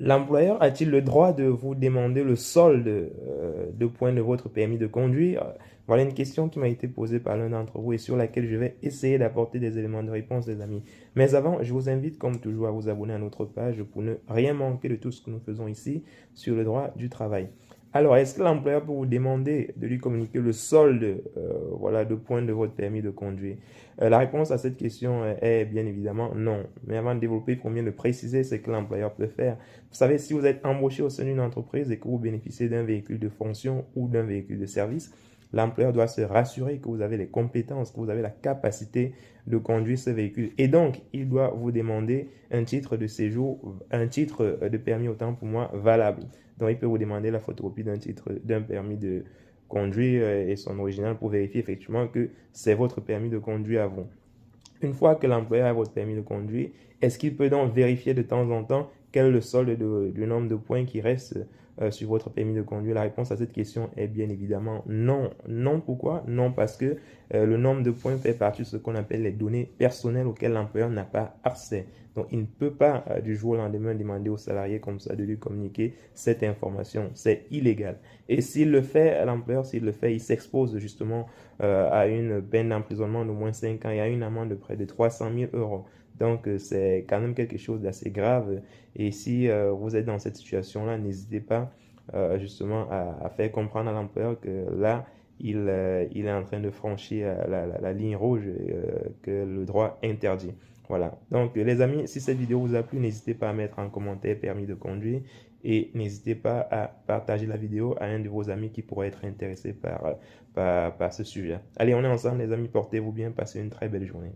L'employeur a-t-il le droit de vous demander le solde de points de votre permis de conduire? Voilà une question qui m'a été posée par l'un d'entre vous et sur laquelle je vais essayer d'apporter des éléments de réponse, les amis. Mais avant, je vous invite comme toujours à vous abonner à notre page pour ne rien manquer de tout ce que nous faisons ici sur le droit du travail. Alors, est-ce que l'employeur peut vous demander de lui communiquer le solde voilà, de points de votre permis de conduire? La réponse à cette question est bien évidemment non. Mais avant de développer, il faut bien le préciser ce que l'employeur peut faire. Vous savez, si vous êtes embauché au sein d'une entreprise et que vous bénéficiez d'un véhicule de fonction ou d'un véhicule de service, l'employeur doit se rassurer que vous avez les compétences, que vous avez la capacité de conduire ce véhicule. Et donc, il doit vous demander un titre de séjour, un titre de permis autant pour moi valable. Donc, il peut vous demander la photocopie d'un titre, d'un permis de conduire et son original pour vérifier effectivement que c'est votre permis de conduire à vous. Une fois que l'employeur a votre permis de conduire, est-ce qu'il peut donc vérifier de temps en temps quel est le solde du nombre de points qui reste sur votre permis de conduire? La réponse à cette question est bien évidemment non. Non, pourquoi? Non, parce que le nombre de points fait partie de ce qu'on appelle les données personnelles auxquelles l'employeur n'a pas accès. Donc, il ne peut pas du jour au lendemain demander au salarié comme ça de lui communiquer cette information. C'est illégal. Et s'il le fait, l'employeur, s'il le fait, il s'expose justement à une peine d'emprisonnement d'au moins 5 ans et à une amende de près de 300 000 euros. Donc, c'est quand même quelque chose d'assez grave. Et si vous êtes dans cette situation-là, n'hésitez pas justement à faire comprendre à l'employeur que là, il est en train de franchir la ligne rouge que le droit interdit. Voilà. Donc, les amis, si cette vidéo vous a plu, n'hésitez pas à mettre en commentaire permis de conduire et n'hésitez pas à partager la vidéo à un de vos amis qui pourrait être intéressé par ce sujet. Allez, on est ensemble, les amis. Portez-vous bien. Passez une très belle journée.